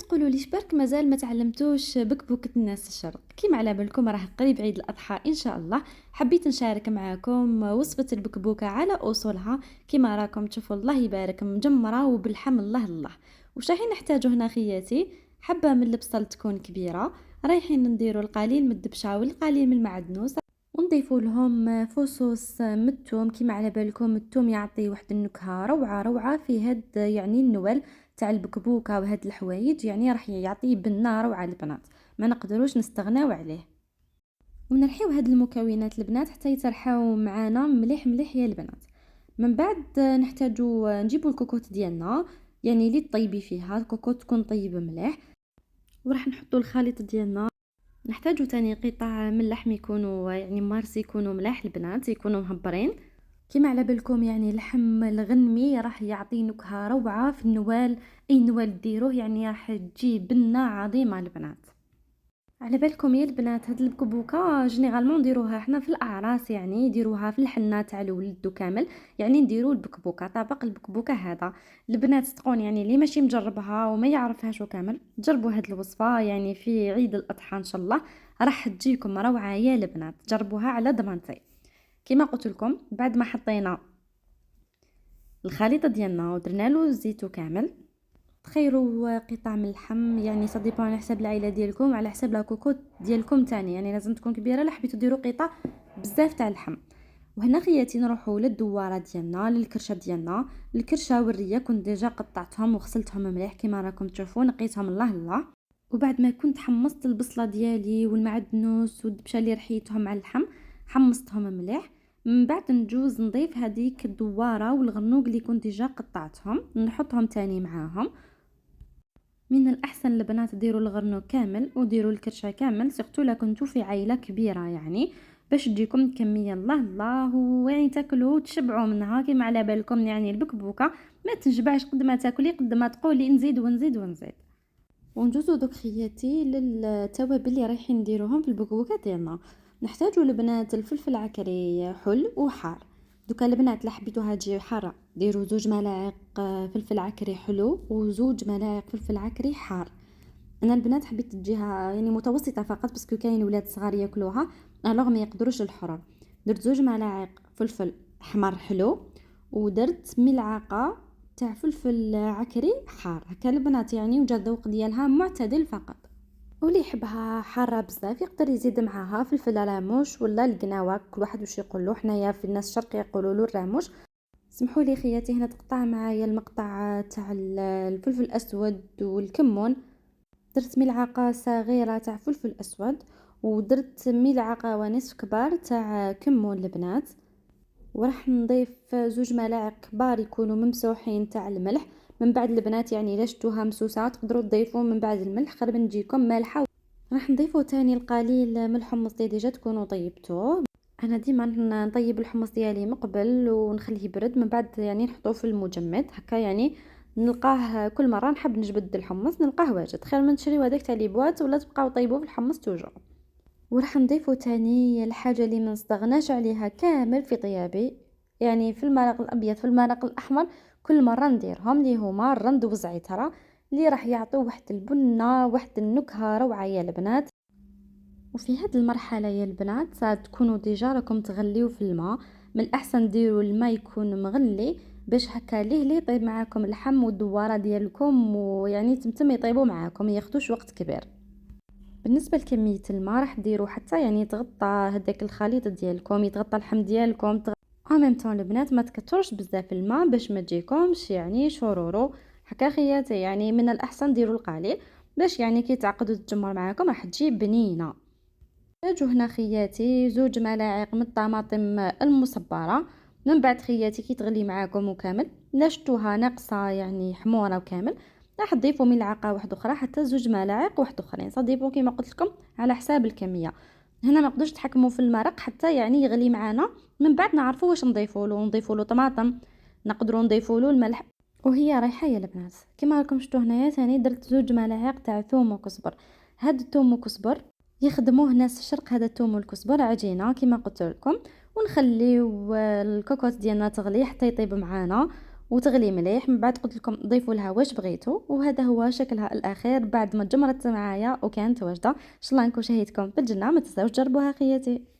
تقولوا لي شبرك مازال ما تعلمتوش بكبوكة الناس الشرق؟ كيما على بالكم راه قريب عيد الأضحى إن شاء الله. حبيت نشارك معاكم وصفة البكبوكة على أصولها. كيما راكم تشوفوا الله يبارك مجمرة وبالحم الله الله. وش رايحين نحتاجو هنا خياتي؟ حبة من البصل تكون كبيرة، رايحين نديرو القليل من الدبشة والقليل من المعدنوس، ونضيفوا لهم فصوص من الثوم. كيما على بالكم الثوم يعطي واحد النكهة روعة روعة في هاد يعني النوال تاع البكبوكه وهاد الحوايج، يعني راح يعطيه بنه روعه البنات، ما نقدروش نستغناو عليه. ونرحيو هاد المكونات البنات حتى يترحاو معانا مليح مليح يا البنات. من بعد نحتاجو نجيبو الكوكوط ديالنا، يعني اللي طيبي فيها الكوكوط تكون طيبه مليح، وراح نحطو الخليط ديالنا. نحتاجو تاني قطع من اللحم يكونوا يعني مارس، يكونوا ملاح البنات، يكونوا مهبرين. كيما على بالكم يعني لحم الغنمي راح يعطي نكهه روعه في النوال، اي نوال ديروه يعني راح تجي بنه عظيمه البنات. على بالكم يا البنات هاد البكبوكه جينيرالمون نديروها حنا في الاعراس، يعني يديروها في الحنه تاع الولد كامل، يعني نديرو البكبوكه طبق البكبوكه هذا. البنات تقون يعني اللي ماشي مجربها وما يعرفهاش كامل جربوا هاد الوصفه، يعني في عيد الاضحى ان شاء الله راح تجيكم روعه يا البنات، جربوها على ضمانتي. كما قلت لكم بعد ما حطينا الخليط ديالنا ودرنا له الزيت كامل، تخيروا قطع من اللحم، يعني صا ديبون على حساب العائله ديالكم، على حساب لا كوكوط ديالكم تاني، يعني لازم تكون كبيره لا حبيتوا ديروا قطع بزاف تاع اللحم. وهنا خياتي نروحوا للدواره ديالنا، للكرشه ديالنا. الكرشه والريه كنت ديجا قطعتهم وغسلتهم مليح كما راكم تشوفوا، نقيتهم الله الله. وبعد ما كنت حمصت البصله ديالي والمعدنوس والدبشه اللي رحيتهم على اللحم، حمصتهم مليح. من بعد نجوز نضيف هذيك الدواره والغنوق اللي كنت ديجا قطعتهم نحطهم تاني معاهم. من الاحسن البنات ديروا الغرنوق كامل وديروا الكرشه كامل، سيرتو لا كنتو في عائله كبيره، يعني باش تجيكم كميه الله الله، ويعني تاكلوا وتشبعوا منها. كيما على بالكم يعني البكبوكه ما تنشبعش قد ما تاكلي قد ما تقولي نزيد ونزيد ونزيد. ونجوزو دوك خياتي للتوابل اللي رايحين نديروهم في البكبوكه ديالنا. نحتاجو البنات الفلفل عكري حل وحار. دوكا البنات اللي حبيتوها تجي حاره ديروا 2 ملاعق فلفل عكري حلو و2 ملاعق فلفل عكري حار. انا البنات حبيت تجيها يعني متوسطه فقط باسكو كاين ولاد صغار ياكلوها الوغ ما يقدروش الحرار. درت 2 ملاعق فلفل احمر حلو، ودرت ملعقه تاع فلفل عكري حار هكا البنات، يعني وجا الذوق ديالها معتدل فقط. واللي يحبها حاره بزاف يقدر يزيد معاها فلفل راموش ولا القناوه، كل واحد واش يقول له. حنايا في الناس الشرق يقولوا له الراموش. سمحوا لي خياتي هنا تقطع معايا المقطع تاع الفلفل الاسود والكمون. درت ملعقه صغيره تاع فلفل اسود، ودرت ملعقه ونصف كبار تاع كمون البنات. وراح نضيف 2 ملاعق كبار يكونوا ممسوحين تاع الملح. من بعد البنات يعني الا شتوها مسوسه تقدروا تضيفوا من بعد الملح قرب نجيكم مالحه. راح نضيفوا تاني القليل من الحمص اللي ديجا تكونوا طيبتوه. انا ديما نطيب الحمص ديالي مقبل ونخليه يبرد، من بعد يعني نحطوه في المجمد هكا، يعني نلقاه كل مره نحب نجبد الحمص نلقاه واجد خير من نشريو هذاك تاع لي بواط ولا تبقاو طيبوه في الحمص توجور. وراح نضيفو تاني الحاجه اللي ما نستغناش عليها كامل في طيابي، يعني في المرق الابيض في المرق الاحمر كل مره نديرهم، اللي هما الرند والزعتره، اللي راح يعطيو واحد البنه واحد النكهه روعه يا البنات. وفي هذه المرحله يا البنات تكونوا ديجا راكم تغليو في الماء. من الاحسن ديروا الماء يكون مغلي باش هكا ليه يطيب معاكم اللحم والدواره ديالكم، ويعني تمتم يطيبوا معاكم ياخذوش وقت كبير. بالنسبه لكميه الماء راح ديروا حتى يعني تغطى هذاك الخليط ديالكم، يتغطى اللحم ديالكم ان ميم طون البنات، ما تكثرش بزاف الماء باش ما تجيكمش يعني شورورو هكا خياتي. يعني من الاحسن ديروا القليل باش يعني كي تعقد وتجمر معاكم راح تجي بنينه. نحتاجو هنا خياتي 2 ملاعق من الطماطم المصبره. من بعد خياتي كي تغلي معاكم وكامل نشتوها ناقصه يعني حموره وكامل، راح تضيفوا ملعقه واحده اخرى حتى 2 ملاعق واحد اخرين صديقوا كما قلت لكم على حساب الكميه. هنا ما نقدرش نتحكموا في المرق حتى يعني يغلي معانا، من بعد نعرفوا واش نضيفوا له طماطم، نقدروا نضيفوا له الملح وهي رايحه يا البنات. كما راكم شفتوا هنايا ثاني درت 2 ملاعق تاع ثوم وكزبر. هاد الثوم وكزبر يخدموه ناس الشرق، هذا الثوم والكزبر عجينه كما قلت لكم. ونخليو الكوكوط ديالنا تغلي حتى يطيب معانا، وتغلي مليح. من بعد قلت لكم ضيفوا لها واش بغيتوا، وهذا هو شكلها الاخير بعد ما تجمرت معايا وكانت واجده. ان شاء الله نكون شهيتكم بالجنه. ما تنساوش تجربوها خياتي.